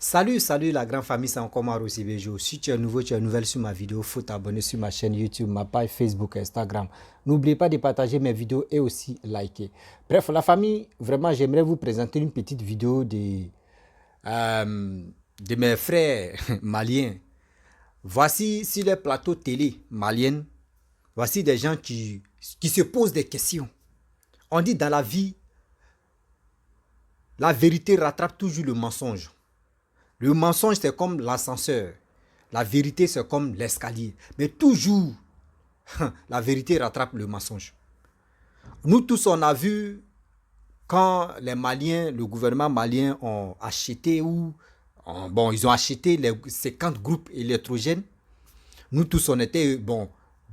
Salut la grande famille, c'est encore Maro Sibejo. Si tu es nouveau, tu es nouvelle sur ma vidéo, faut t'abonner sur ma chaîne YouTube, ma page Facebook, Instagram. N'oubliez pas de partager mes vidéos et aussi liker. Bref, la famille, vraiment, j'aimerais vous présenter une petite vidéo de mes frères maliens. Voici sur les plateaux télé maliennes, voici des gens qui se posent des questions. On dit dans la vie, la vérité rattrape toujours le mensonge. Le mensonge, c'est comme l'ascenseur. La vérité, c'est comme l'escalier. Mais toujours, la vérité rattrape le mensonge. Nous tous, on a vu quand les Maliens, le gouvernement malien ont acheté ils ont acheté les 50 groupes électrogènes. Nous tous, on était,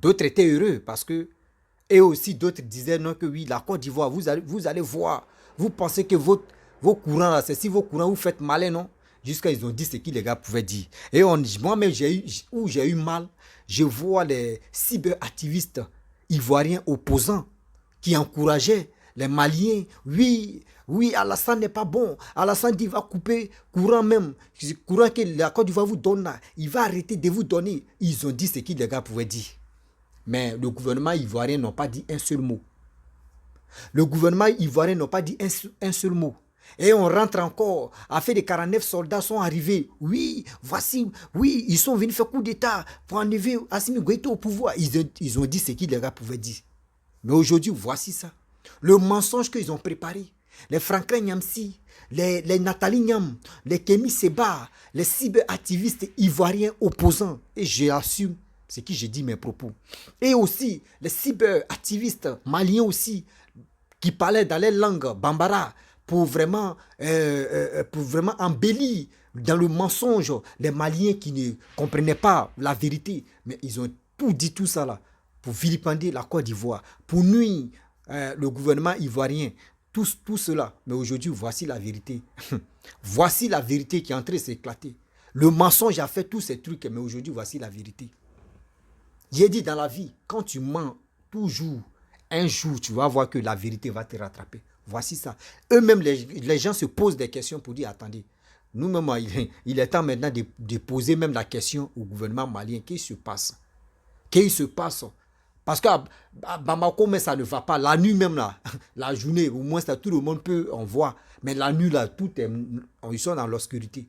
d'autres étaient heureux parce que, et aussi d'autres disaient non que oui, la Côte d'Ivoire, vous allez voir, vous pensez que vos courants, là, c'est si vos courants, vous faites malin, non? Jusqu'à ils ont dit ce que les gars pouvaient dire. Et moi-même, j'ai eu mal. Je vois les cyberactivistes ivoiriens opposants qui encourageaient les Maliens. Oui, Alassane n'est pas bon. Alassane dit qu'il va couper courant même. Courant que la Côte d'Ivoire vous donne là. Il va arrêter de vous donner. Ils ont dit ce que les gars pouvaient dire. Mais le gouvernement ivoirien n'a pas dit un seul mot. Le gouvernement ivoirien n'a pas dit un seul mot. Et on rentre encore. Afin de 49 soldats sont arrivés. Oui, ils sont venus faire coup d'État pour enlever Assimi Goïta au pouvoir. Ils ont dit ce qu'ils les gars pouvaient dire. Mais aujourd'hui, voici ça. Le mensonge qu'ils ont préparé. Les Franklin Nyamsi, les Nathalie Nyam, les Kémy Seba, les cyberactivistes ivoiriens opposants. Et j'assume ce que j'ai dit mes propos. Et aussi, les cyberactivistes maliens aussi, qui parlaient dans les langues bambara, pour vraiment embellir dans le mensonge les Maliens qui ne comprenaient pas la vérité. Mais ils ont tout dit tout ça là, pour vilipender la Côte d'Ivoire, pour nuire le gouvernement ivoirien, tout cela. Mais aujourd'hui, voici la vérité. Voici la vérité qui est en train de s'éclater. Le mensonge a fait tous ces trucs, mais aujourd'hui, voici la vérité. J'ai dit dans la vie, quand tu mens toujours, un jour, tu vas voir que la vérité va te rattraper. Voici ça. Eux-mêmes, les gens se posent des questions pour dire, attendez, nous-mêmes, il est temps maintenant de poser même la question au gouvernement malien. Qu'est-ce qui se passe? Qu'est-ce qui se passe? Parce qu'à Bamako, mais ça ne va pas. La nuit même, là, la journée, au moins, ça, tout le monde peut en voir. Mais la nuit, là, ils sont dans l'obscurité.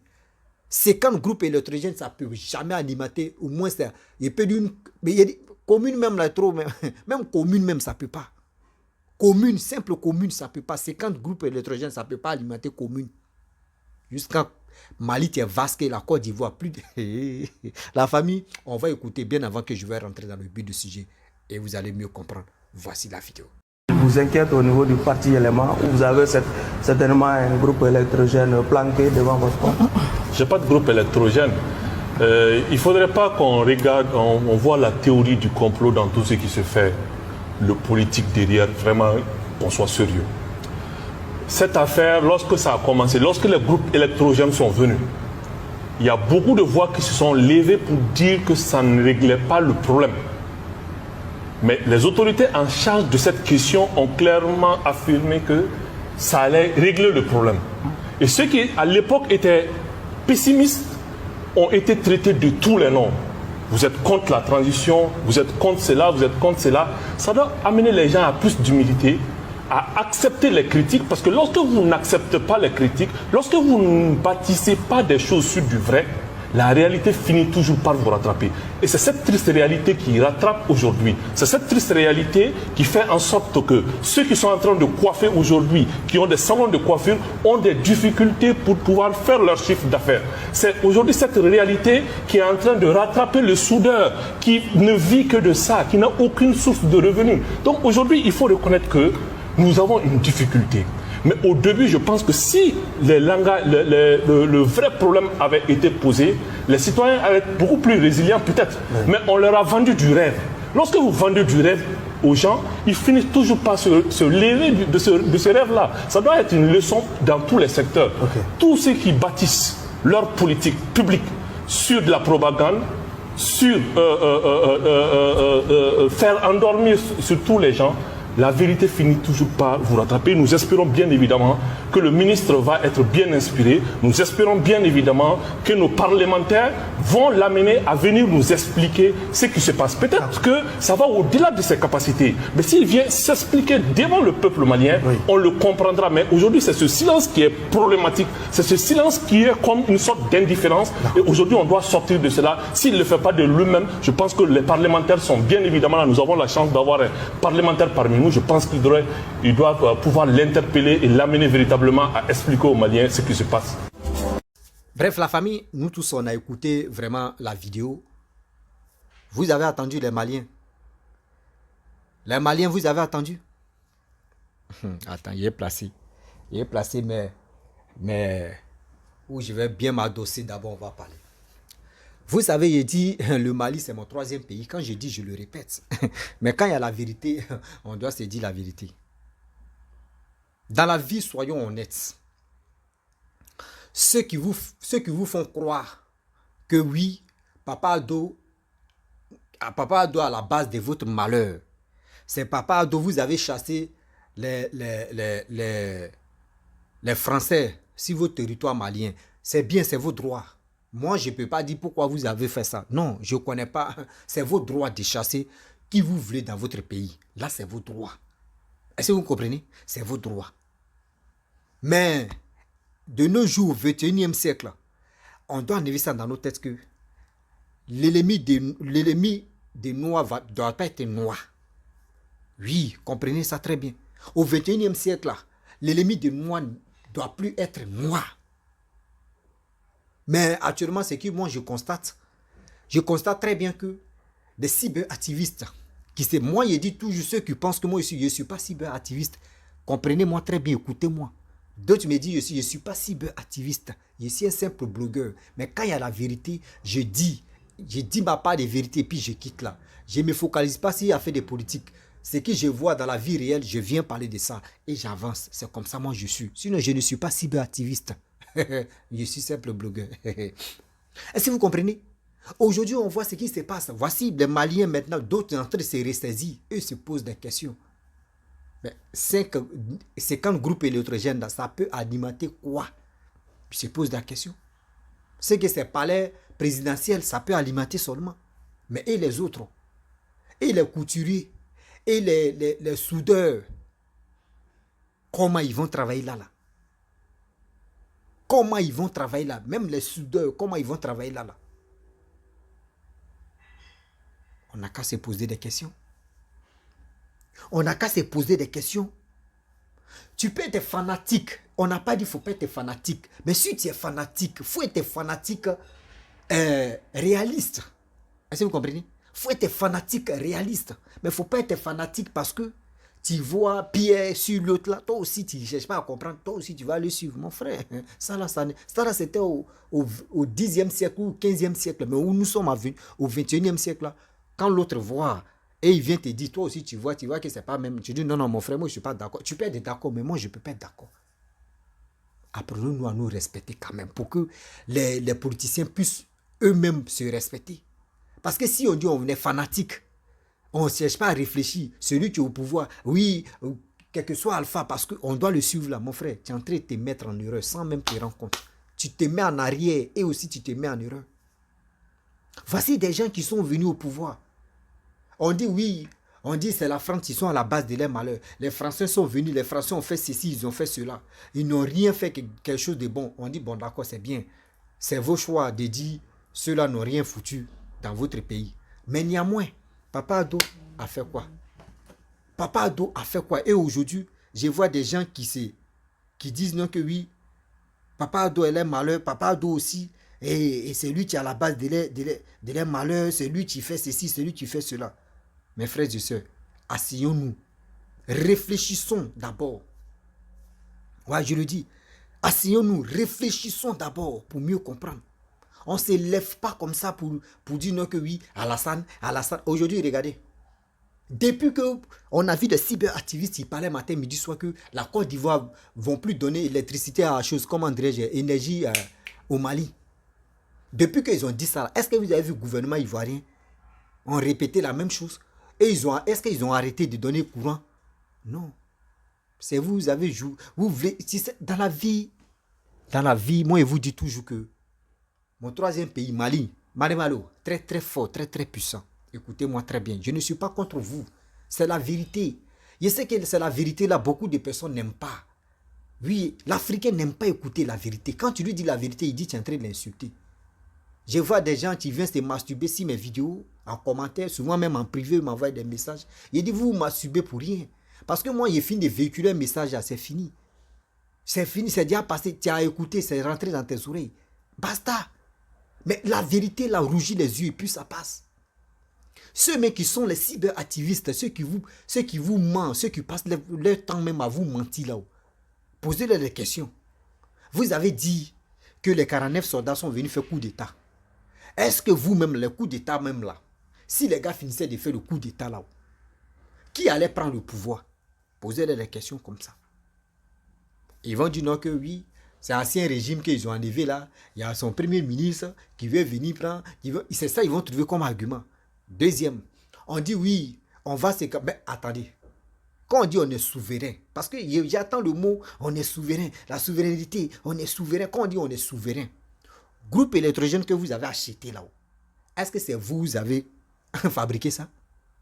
50 groupes électrogènes, ça ne peut jamais alimenter. Au moins, il peut d'une... Mais il y a des communes même, là, trop. Même commune, même, ça ne peut pas. Commune, simple commune, ça ne peut pas. 50 groupes électrogènes, ça ne peut pas alimenter commune. Jusqu'à Mali, tu es vaste, la Côte d'Ivoire, plus de... La famille, on va écouter bien avant que je vais rentrer dans le but du sujet. Et vous allez mieux comprendre. Voici la vidéo. Vous inquiète au niveau du parti élément où vous avez certainement un groupe électrogène planqué devant votre porte? Je n'ai pas de groupe électrogène. Il ne faudrait pas qu'on regarde, on voit la théorie du complot dans tout ce qui se fait. Le politique derrière, vraiment qu'on soit sérieux. Cette affaire, lorsque ça a commencé, lorsque les groupes électrogènes sont venus, il y a beaucoup de voix qui se sont levées pour dire que ça ne réglait pas le problème. Mais les autorités en charge de cette question ont clairement affirmé que ça allait régler le problème. Et ceux qui, à l'époque, étaient pessimistes ont été traités de tous les noms. Vous êtes contre la transition, vous êtes contre cela, vous êtes contre cela. Ça doit amener les gens à plus d'humilité, à accepter les critiques, parce que lorsque vous n'acceptez pas les critiques, lorsque vous ne bâtissez pas des choses sur du vrai, la réalité finit toujours par vous rattraper. Et c'est cette triste réalité qui rattrape aujourd'hui. C'est cette triste réalité qui fait en sorte que ceux qui sont en train de coiffer aujourd'hui, qui ont des salons de coiffure, ont des difficultés pour pouvoir faire leur chiffre d'affaires. C'est aujourd'hui cette réalité qui est en train de rattraper le soudeur, qui ne vit que de ça, qui n'a aucune source de revenus. Donc aujourd'hui, il faut reconnaître que nous avons une difficulté. Mais au début, je pense que si le vrai problème avait été posé, les citoyens allaient être beaucoup plus résilients peut-être. Oui. Mais on leur a vendu du rêve. Lorsque vous vendez du rêve aux gens, ils finissent toujours par se lever de ce rêve-là. Ça doit être une leçon dans tous les secteurs. Okay. Tous ceux qui bâtissent leur politique publique sur de la propagande, sur faire endormir sur tous les gens, la vérité finit toujours par vous rattraper. Nous espérons bien évidemment que le ministre va être bien inspiré. Nous espérons bien évidemment que nos parlementaires vont l'amener à venir nous expliquer ce qui se passe. Peut-être que ça va au-delà de ses capacités. Mais s'il vient s'expliquer devant le peuple malien, on le comprendra. Mais aujourd'hui, c'est ce silence qui est problématique. C'est ce silence qui est comme une sorte d'indifférence. Et aujourd'hui, on doit sortir de cela. S'il ne le fait pas de lui-même, je pense que les parlementaires sont bien évidemment là. Nous avons la chance d'avoir un parlementaire parmi nous. Je pense qu'il doit pouvoir l'interpeller et l'amener véritablement à expliquer aux Maliens ce qui se passe. Bref, la famille, nous tous, on a écouté vraiment la vidéo. Vous avez attendu les Maliens. Les Maliens, vous avez attendu. Attends, il est placé. Il est placé, mais où je vais bien m'adosser, d'abord, on va parler. Vous savez, j'ai dit, le Mali, c'est mon 3e pays. Quand je dis, je le répète. Mais quand il y a la vérité, on doit se dire la vérité. Dans la vie, soyons honnêtes. Ceux qui vous font croire que oui, Papa Ado à la base de votre malheur. C'est Papa Ado, vous avez chassé les Français sur votre territoire malien. C'est bien, c'est vos droits. Moi, je ne peux pas dire pourquoi vous avez fait ça. Non, je ne connais pas. C'est vos droits de chasser qui vous voulez dans votre pays. Là, c'est vos droits. Est-ce que vous comprenez? C'est vos droits. Mais, de nos jours, au 21e siècle, on doit enlever ça dans nos têtes que l'ennemi des Noirs ne doit pas être noir. Oui, comprenez ça très bien. Au 21e siècle, l'ennemi des Noirs ne doit plus être noir. Mais actuellement, c'est que moi, je constate très bien que des cyberactivistes, moi, je dis toujours ceux qui pensent que moi, je ne suis pas cyberactiviste. Comprenez-moi très bien, écoutez-moi. D'autres me disent, je ne suis pas cyberactiviste. Je suis un simple blogueur. Mais quand il y a la vérité, je dis ma part de vérité, puis je quitte là. Je ne me focalise pas s'il y a fait des politiques. Ce que je vois dans la vie réelle, je viens parler de ça et j'avance. C'est comme ça, moi, je suis. Sinon, je ne suis pas cyberactiviste. Je suis simple blogueur. Est-ce que vous comprenez? Aujourd'hui, on voit ce qui se passe. Voici les Maliens maintenant, d'autres en train de se ressaisir. Eux se posent des questions. Mais 50 groupes électrogènes, ça peut alimenter quoi? Ils se posent des questions. Ce que ces palais présidentiels, ça peut alimenter seulement. Mais et les autres? Et les couturiers? Et les soudeurs? Comment ils vont travailler là? Comment ils vont travailler là? Même les soudeurs, comment ils vont travailler là? On n'a qu'à se poser des questions. On n'a qu'à se poser des questions. Tu peux être fanatique. On n'a pas dit qu'il ne faut pas être fanatique. Mais si tu es fanatique, il faut être fanatique réaliste. Est-ce que vous comprenez? Il faut être fanatique réaliste. Mais il ne faut pas être fanatique parce que tu vois Pierre sur l'autre là. Toi aussi, tu ne cherches pas à comprendre. Toi aussi, tu vas le suivre, mon frère. Ça là, c'était au 10e siècle ou au 15e siècle. Mais où nous sommes au 21e siècle là. Quand l'autre voit et il vient te dire, toi aussi, tu vois que c'est pas même. Tu dis, non, mon frère, moi, je ne suis pas d'accord. Tu peux être d'accord, mais moi, je ne peux pas être d'accord. Apprenons-nous à nous respecter quand même pour que les politiciens puissent eux-mêmes se respecter. Parce que si on dit on est fanatique, on ne cherche pas à réfléchir. Celui qui est au pouvoir, oui, quel que soit Alpha, parce qu'on doit le suivre là, mon frère. Tu es en train de te mettre en erreur sans même te rendre compte. Tu te mets en arrière et aussi tu te mets en erreur. Voici des gens qui sont venus au pouvoir. On dit oui, on dit c'est la France qui sont à la base de leur malheur. Les Français sont venus, les Français ont fait ceci, ils ont fait cela. Ils n'ont rien fait quelque chose de bon. On dit bon d'accord, c'est bien. C'est vos choix de dire ceux-là n'ont rien foutu dans votre pays. Mais néanmoins, Papa Ado a fait quoi? Papa Ado a fait quoi? Et aujourd'hui, je vois des gens qui disent non que oui, Papa Ado est leur malheur, Papa Ado aussi, et c'est lui qui est à la base de leur malheur, c'est lui qui fait ceci, c'est lui qui fait cela. Mes frères et sœurs, asseyons-nous, réfléchissons d'abord. Ouais, je le dis, asseyons-nous, réfléchissons d'abord pour mieux comprendre. On ne se lève pas comme ça pour dire non que oui, Alassane. Aujourd'hui, regardez. Depuis qu'on a vu des cyberactivistes qui parlaient matin, midi, soir que la Côte d'Ivoire ne vont plus donner électricité à chose, comment dirais-je, énergie au Mali. Depuis qu'ils ont dit ça, est-ce que vous avez vu le gouvernement ivoirien ont répété la même chose? Et est-ce qu'ils ont arrêté de donner courant Non. C'est vous avez joué. Vous voulez, dans la vie, moi, je vous dis toujours que mon troisième pays, Mali, Malo, très très fort, très très puissant. Écoutez-moi très bien. Je ne suis pas contre vous. C'est la vérité. Je sais que c'est la vérité là, beaucoup de personnes n'aiment pas. Oui, l'Africain n'aime pas écouter la vérité. Quand tu lui dis la vérité, il dit tu es en train de l'insulter. Je vois des gens qui viennent se masturber sur mes vidéos, en commentaire, souvent même en privé, ils m'envoient des messages. Il dit vous masturbez pour rien. Parce que moi, j'ai fini de véhiculer un message, c'est fini. C'est fini, c'est déjà passé, tu as écouté, c'est rentré dans tes oreilles. Basta. Mais la vérité, là, rougit les yeux et puis ça passe. Ceux mais qui sont les cyberactivistes, ceux qui vous mentent, ceux qui passent leur temps même à vous mentir là-haut, posez-leur des questions. Vous avez dit que les 49 soldats sont venus faire coup d'État. Est-ce que vous-même, le coup d'État même là, si les gars finissaient de faire le coup d'État là-haut, qui allait prendre le pouvoir? Posez-leur des questions comme ça. Ils vont dire non que oui, c'est l'ancien régime qu'ils ont enlevé là. Il y a son premier ministre qui veut venir prendre. C'est ça ils vont trouver comme argument. Deuxième, on dit oui, on va se... Mais attendez, quand on dit on est souverain, parce que j'attends le mot on est souverain, la souveraineté, on est souverain. Quand on dit on est souverain, groupe électrogène que vous avez acheté là-haut, est-ce que c'est vous avez fabriqué ça?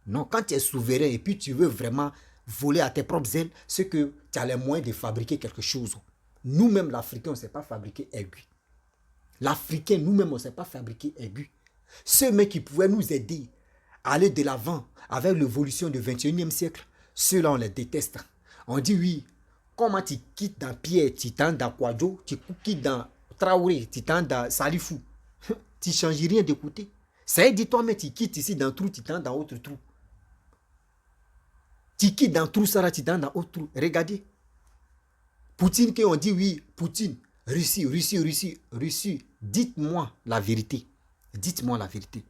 Non, quand tu es souverain et puis tu veux vraiment voler à tes propres ailes, c'est que tu as les moyens de fabriquer quelque chose. Nous-mêmes, l'Africain, on ne sait pas fabriquer aigu. L'Africain, nous-mêmes, on ne sait pas fabriquer aigu. Ceux mecs qui pouvaient nous aider à aller de l'avant avec l'évolution du 21e siècle, ceux-là, on les déteste. On dit oui, comment tu quittes dans Pierre, tu t'entres dans Kwadjo, tu quittes dans Traoré, tu t'entres dans Salifou. Tu ne changes rien de côté. Ça dit toi-même, tu quittes ici dans trou, tu t'entres dans autre trou. Tu quittes dans trou, ça là, tu t'entres dans autre trou. Regardez. Poutine, qui on dit oui, Poutine, Russie. Dites-moi la vérité. Dites-moi la vérité.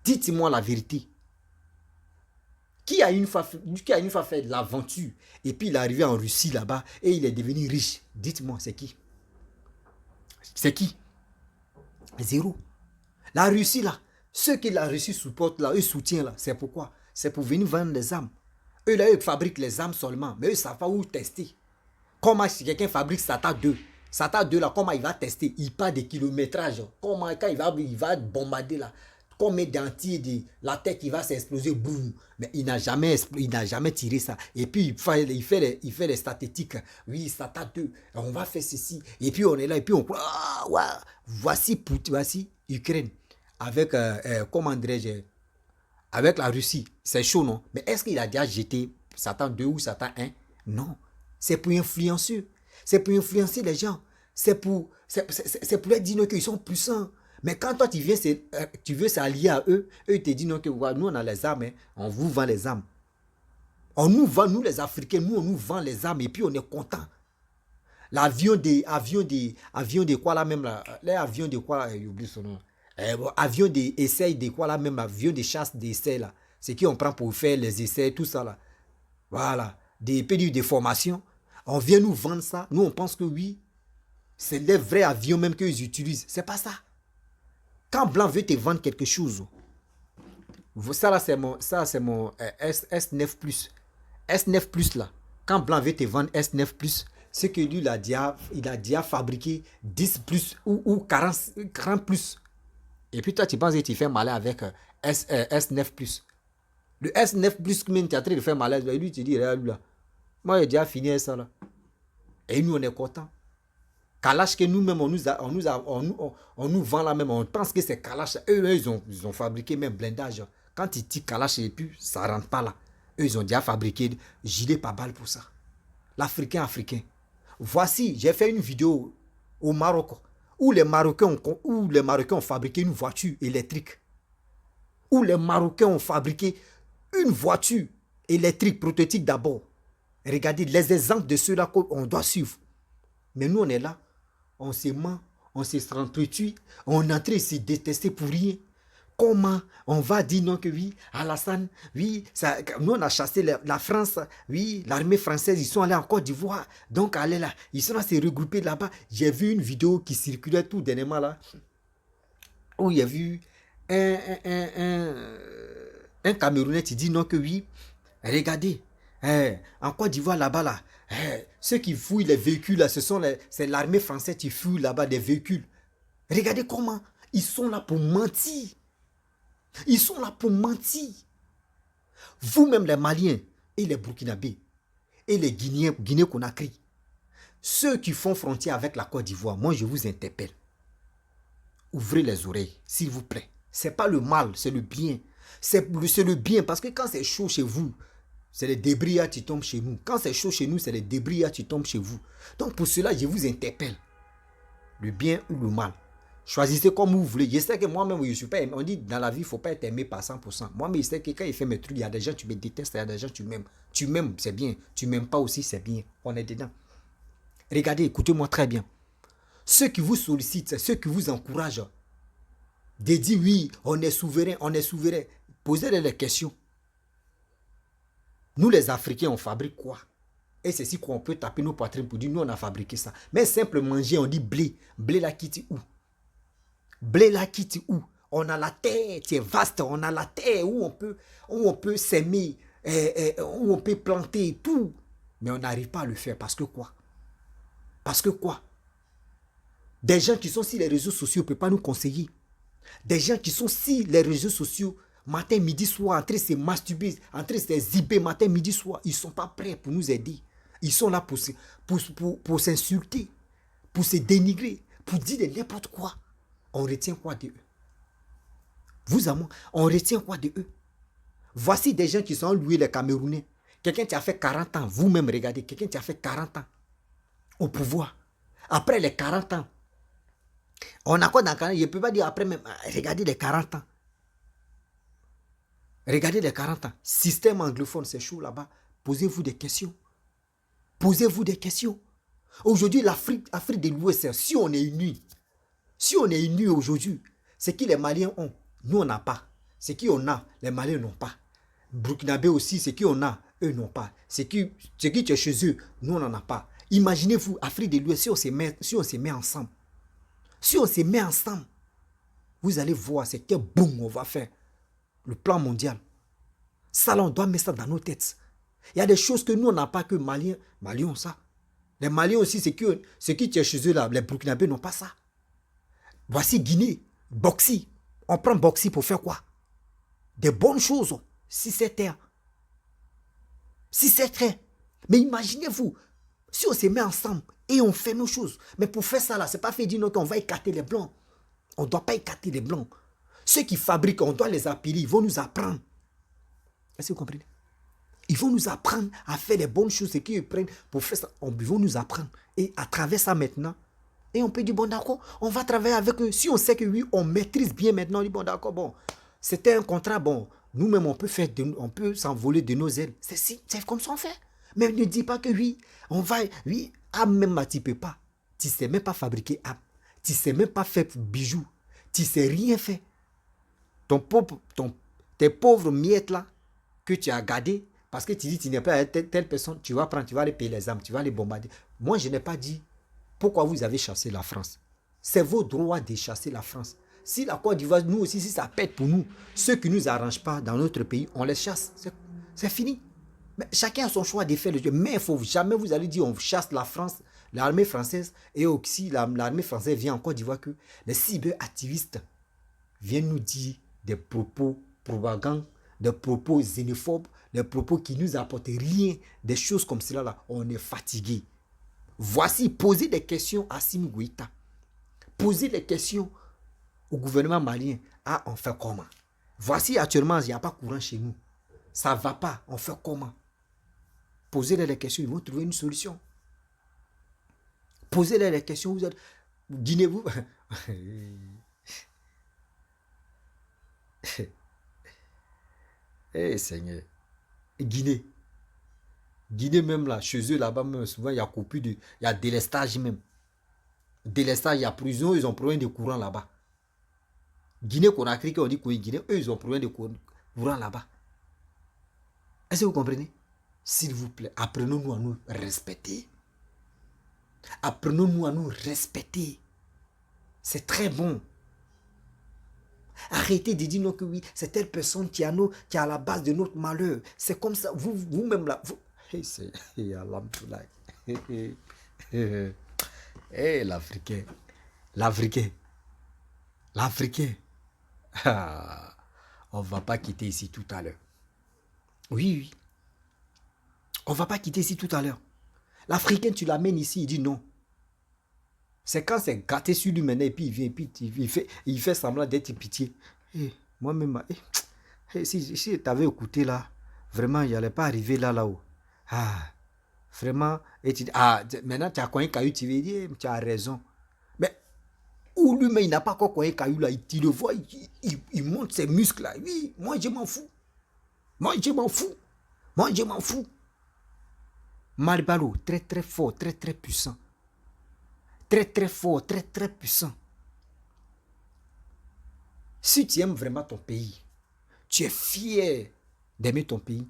Dites-moi la vérité. Qui a une fois fait de l'aventure et puis il est arrivé en Russie là-bas et il est devenu riche? Dites-moi, c'est qui? C'est qui? Zéro. La Russie là, ceux que la Russie supporte là, eux soutiennent là, c'est pourquoi? C'est pour venir vendre les armes. Eux là, eux fabriquent les armes seulement, mais eux ne savent pas où tester. Comment si quelqu'un fabrique Sata 2, Sata 2 là, comment il va tester? Il part des kilométrages. Comment quand il va bombarder là? Combien d'entiers de la tête qui va s'exploser, boum. Mais il n'a jamais tiré ça. Et puis il fait les statistiques. Oui, Sata 2, on va faire ceci. Et puis on est là, et puis on croit, ah, ouais. Voici Ukraine. Avec, comment dirais-je, avec la Russie. C'est chaud, non? Mais est-ce qu'il a déjà jeté Satan 2 ou Satan 1? Non. C'est pour influencer. C'est pour influencer les gens. C'est pour leur dire qu'ils sont puissants. Mais quand toi, tu veux s'allier à eux, eux, ils te disent non, que nous, on a les armes, hein, on vous vend les armes. On nous vend, nous les Africains, nous, on nous vend les armes et puis on est content. L'avion de quoi là même là, les avions de quoi là, j'oublie son nom. Avion d'essai de quoi là même, avion de chasse d'essai là. C'est qui on prend pour faire les essais, tout ça là. Voilà. Des pays de formation. On vient nous vendre ça. Nous, on pense que oui, c'est les vrais avions même qu'ils utilisent. C'est pas ça. Quand Blanc veut te vendre quelque chose, ça là c'est mon S9+. S9+, là. Quand Blanc veut te vendre S9+, c'est que lui, il a déjà fabriqué 10+ ou 40+. Et puis toi, tu penses que tu fais malin avec S9+. Le S9+, même tu es en train de faire malin, lui, tu dis, là, moi, j'ai déjà fini ça là. Et nous, on est contents. Kalash que nous-mêmes, on nous vend là même, on pense que c'est Kalash. Eux, ils ont fabriqué même blindage. Quand ils tirent Kalash et puis ça ne rentre pas là. Eux, ils ont déjà fabriqué gilet par balle pour ça. L'Africain africain. Voici, j'ai fait une vidéo au Maroc où les Marocains ont fabriqué une voiture électrique. Où les Marocains ont fabriqué une voiture électrique, prototype d'abord. Regardez les exemples de ceux-là qu'on doit suivre. Mais nous, on est là. On se ment, on se s'entretue, on est en train de se détester pour rien. Comment on va dire non que oui, Alassane, oui, ça, nous on a chassé la France, oui, l'armée française, ils sont allés en Côte d'Ivoire, donc allez là, ils sont là se regrouper là-bas. J'ai vu une vidéo qui circulait tout dernièrement là, où il y a vu un Camerounais qui dit non que oui, regardez, En Côte d'Ivoire, là-bas, là, ceux qui fouillent les véhicules, là, c'est l'armée française qui fouille là-bas des véhicules. Regardez comment ils sont là pour mentir. Ils sont là pour mentir. Vous-même, les Maliens et les Burkinabés et les Guinéens-Conakry, ceux qui font frontière avec la Côte d'Ivoire, moi, je vous interpelle. Ouvrez les oreilles, s'il vous plaît. Ce n'est pas le mal, c'est le bien. C'est le bien, parce que quand c'est chaud chez vous, c'est les débris qui tombent chez nous. Quand c'est chaud chez nous, c'est les débris qui tombent chez vous. Donc pour cela, je vous interpelle. Le bien ou le mal. Choisissez comme vous voulez. Je sais que moi-même, je ne suis pas aimé. On dit dans la vie, il ne faut pas être aimé par 100%. Moi-même, je sais que quand il fait mes trucs, il y a des gens qui me détestent, il y a des gens qui m'aiment. Tu m'aimes, c'est bien. Tu ne m'aimes pas aussi, c'est bien. On est dedans. Regardez, écoutez-moi très bien. Ceux qui vous sollicitent, ceux qui vous encouragent, de dire oui, on est souverain, on est souverain. Posez-les les questions. Nous, les Africains, on fabrique quoi? Et c'est si qu'on peut taper nos poitrines pour dire nous, on a fabriqué ça. Mais simple manger, on dit blé. Blé là, quitte où? Blé là, quitte où? On a la terre qui est vaste. On a la terre où on peut s'aimer, où on peut planter tout. Mais on n'arrive pas à le faire. Parce que quoi? Parce que quoi? Des gens qui sont sur les réseaux sociaux ne peuvent pas nous conseiller. Des gens qui sont sur les réseaux sociaux, matin, midi, soir, en train de se masturber, en train de se zipper, matin, midi, soir, ils ne sont pas prêts pour nous aider. Ils sont là pour s'insulter, pour se dénigrer, pour dire de n'importe quoi. On retient quoi de eux? Vous à moi, on retient quoi de eux? Voici des gens qui sont loués les Camerounais. Quelqu'un qui a fait 40 ans, vous-même regardez, quelqu'un qui a fait 40 ans au pouvoir. Après les 40 ans, on a quoi dans 40 ans? Je ne peux pas dire après même, regardez les 40 ans. Regardez les 40 ans. Système anglophone, c'est chaud là-bas. Posez-vous des questions. Posez-vous des questions. Aujourd'hui, l'Afrique de l'Ouest, si on est unis aujourd'hui, ce que les Maliens ont, nous on n'a pas. Ce qu'on a, les Maliens n'ont pas. Burkinabé aussi, ce qu'on a, eux n'ont pas. Ce qui est chez eux, nous on n'en a pas. Imaginez-vous, Afrique de l'Ouest, si on se met ensemble. Si on se met ensemble, vous allez voir c'est quel boom on va faire. Le plan mondial. Ça, là, on doit mettre ça dans nos têtes. Il y a des choses que nous, on n'a pas, que Maliens ont ça. Les Maliens aussi, ce qui est chez eux, là, les Burkinabés n'ont pas ça. Voici Guinée, Boxy. On prend Boxy pour faire quoi? Des bonnes choses. Si c'est terre. Si c'est très. Mais imaginez-vous, si on se met ensemble et on fait nos choses. Mais pour faire ça, là, ce n'est pas fait dire qu'on va écarter les Blancs. On ne doit pas écarter les Blancs. Ceux qui fabriquent, on doit les appeler, ils vont nous apprendre. Est-ce que vous comprenez? Ils vont nous apprendre à faire les bonnes choses, ce qu'ils prennent pour faire ça. Ils vont nous apprendre. Et à travers ça maintenant, et on peut dire, bon d'accord, on va travailler avec eux. Si on sait que oui, on maîtrise bien maintenant, on dit, bon d'accord, bon, c'était un contrat, bon, nous-mêmes, on peut s'envoler de nos ailes. C'est comme ça on fait. Mais ne dis pas que oui, on va, oui, même tu ne peux pas. Tu ne sais même pas fabriquer âme. Tu ne sais même pas faire bijoux. Tu ne sais rien faire. Tes pauvres miettes là, que tu as gardées, parce que tu dis tu n'es pas telle personne, tu vas prendre, tu vas aller payer les armes, tu vas les bombarder. Moi, je n'ai pas dit pourquoi vous avez chassé la France. C'est vos droits de chasser la France. Si la Côte d'Ivoire, nous aussi, si ça pète pour nous, ceux qui ne nous arrangent pas dans notre pays, on les chasse. C'est fini. Mais chacun a son choix de faire le jeu. Mais il ne faut jamais vous allez dire on chasse la France, l'armée française, et aussi l'armée française vient en Côte d'Ivoire que les cyberactivistes viennent nous dire des propos propagandes, des propos xénophobes, des propos qui ne nous apportent rien, des choses comme cela là. On est fatigué. Voici, posez des questions à Assimi Goïta. Posez des questions au gouvernement malien. Ah, on fait comment? Voici, actuellement, il n'y a pas courant chez nous. Ça ne va pas. On fait comment? Posez-les les questions, ils vont trouver une solution. Posez-les les questions. Vous êtes... Guinée-vous. Eh Seigneur. Guinée. Guinée même là, chez eux là-bas, même, souvent il y a coupure il y a délestage même. Délestage, il y a prison, ils ont problème de courant là-bas. Guinée-Conakry, on dit Guinée, eux ils ont problème de courant là-bas. Est-ce que vous comprenez? S'il vous plaît, apprenons-nous à nous respecter. Apprenons-nous à nous respecter. C'est très bon. Arrêtez de dire non que oui, c'est telle personne qui est à la base de notre malheur. C'est comme ça, vous-même là, C'est Alhamdoulilah. L'Africain. L'Africain. L'Africain. Ah, on va pas quitter ici tout à l'heure. Oui, oui. On va pas quitter ici tout à l'heure. L'Africain, tu l'amènes ici, il dit non. C'est quand c'est gâté sur lui maintenant, et puis il vient, et puis il fait semblant d'être pitié. Moi-même, si tu avais écouté là, vraiment, il n'allait pas arriver là-haut. Ah, vraiment. Et maintenant, tu as coin caillou, tu veux dire, tu as raison. Mais, ou lui-même, il n'a pas encore coin caillou là, il le voit, il monte ses muscles là. Oui, moi, je m'en fous. Moi, je m'en fous. Moi, je m'en fous. Maribalo, très très fort, très très puissant. Très très fort, très très puissant. Si tu aimes vraiment ton pays, tu es fier d'aimer ton pays,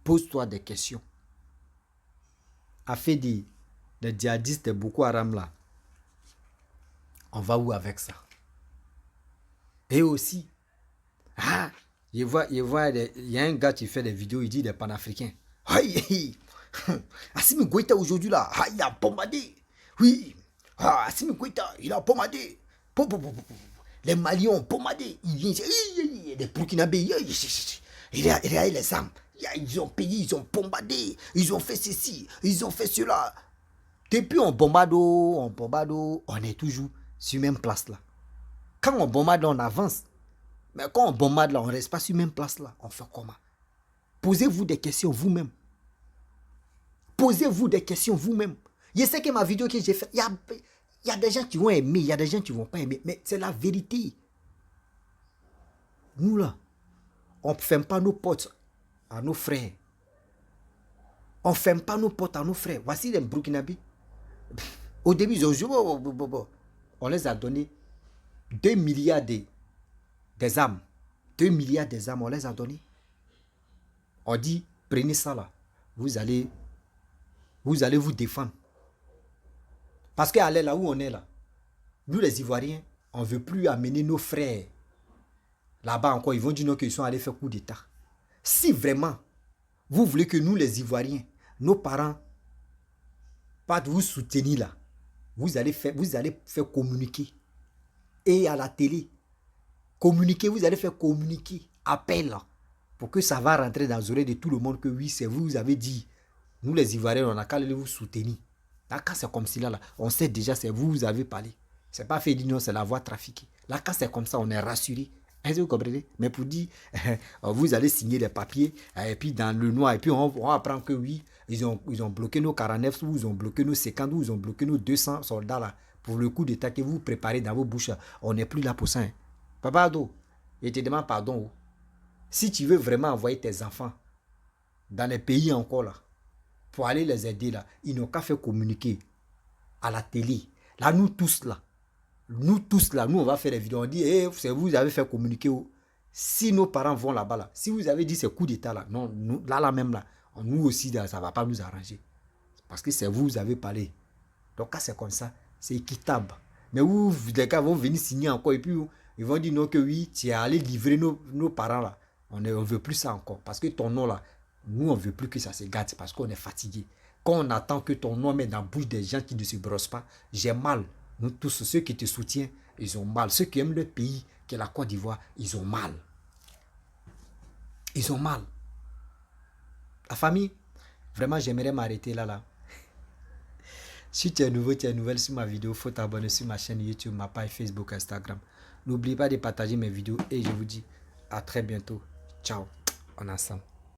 pose-toi des questions. A fait des djihadistes de Boko Haram là, on va où avec ça? Et aussi, il y a un gars qui fait des vidéos, il dit des panafricains. Aïe, Assimi Goïta aujourd'hui là, il a bombardé. Oui, Assimi Goïta, il a bombardé. Les Maliens ont bombardé. Il vient, les Burkinabés, il a les armes. Ils ont payé, ils ont bombardé. Ils ont fait ceci, ils ont fait cela. Depuis on bombarde, on est toujours sur la même place là. Quand on bombarde, on avance. Mais quand on bombarde là, on ne reste pas sur la même place là. On fait comment? Posez-vous des questions vous-même. Posez-vous des questions vous-même. Je sais que ma vidéo que j'ai faite, il y a des gens qui vont aimer, il y a des gens qui ne vont pas aimer. Mais c'est la vérité. Nous là, on ne ferme pas nos portes à nos frères. On ne ferme pas nos portes à nos frères. Voici les Burkinabés. Au début, ils ont joué. On les a donné 2 milliards des armes. 2 milliards des armes, on les a donné. On dit, prenez ça là. Vous allez vous défendre. Parce qu'aller là où on est là, nous les Ivoiriens, on ne veut plus amener nos frères. Là-bas encore, ils vont dire qu'ils sont allés faire coup d'État. Si vraiment, vous voulez que nous les Ivoiriens, nos parents, pas de vous soutenir là, vous allez faire communiquer. Et à la télé, communiquer, vous allez faire communiquer, appel là, pour que ça va rentrer dans les oreilles de tout le monde que oui, c'est vous avez dit. Nous les Ivoiriens, on a qu'à vous soutenir. Là, quand c'est comme ça, là, on sait déjà, c'est vous avez parlé. C'est pas fait dire non, c'est la voie trafiquée. Là, quand c'est comme ça, on est rassuré. Est-ce que vous comprenez? Mais pour dire, vous allez signer des papiers, et puis dans le noir, et puis on apprend que oui, ils ont bloqué nos 49, ou ils ont bloqué nos 50, ou ils ont bloqué nos 200 soldats là, pour le coup d'État que vous préparez dans vos bouches. On n'est plus là pour ça. Hein. Papa Ado, je te demande pardon. Si tu veux vraiment envoyer tes enfants dans les pays encore là, pour aller les aider là, ils n'ont qu'à faire communiquer à la télé. Là, nous tous là, nous on va faire des vidéos. On dit, c'est vous avez fait communiquer. Si nos parents vont là-bas là, si vous avez dit c'est coup d'État là, non, nous, là même là, nous aussi là, ça ne va pas nous arranger. Parce que c'est vous avez parlé. Donc quand c'est comme ça, c'est équitable. Mais où les gars vont venir signer encore et puis ils vont dire non que oui, tu es allé livrer nos parents là. On ne veut plus ça encore. Parce que ton nom là, nous on ne veut plus que ça se gâte parce qu'on est fatigué. Quand on attend que ton nom mette dans la bouche des gens qui ne se brossent pas, j'ai mal. Nous tous, ceux qui te soutiennent, ils ont mal. Ceux qui aiment le pays, qui est la Côte d'Ivoire, ils ont mal. Ils ont mal. La famille, vraiment j'aimerais m'arrêter là. Si tu es nouveau, tu es nouvelle sur ma vidéo, il faut t'abonner sur ma chaîne YouTube, ma page Facebook, Instagram. N'oublie pas de partager mes vidéos et je vous dis à très bientôt. Ciao, on est ensemble.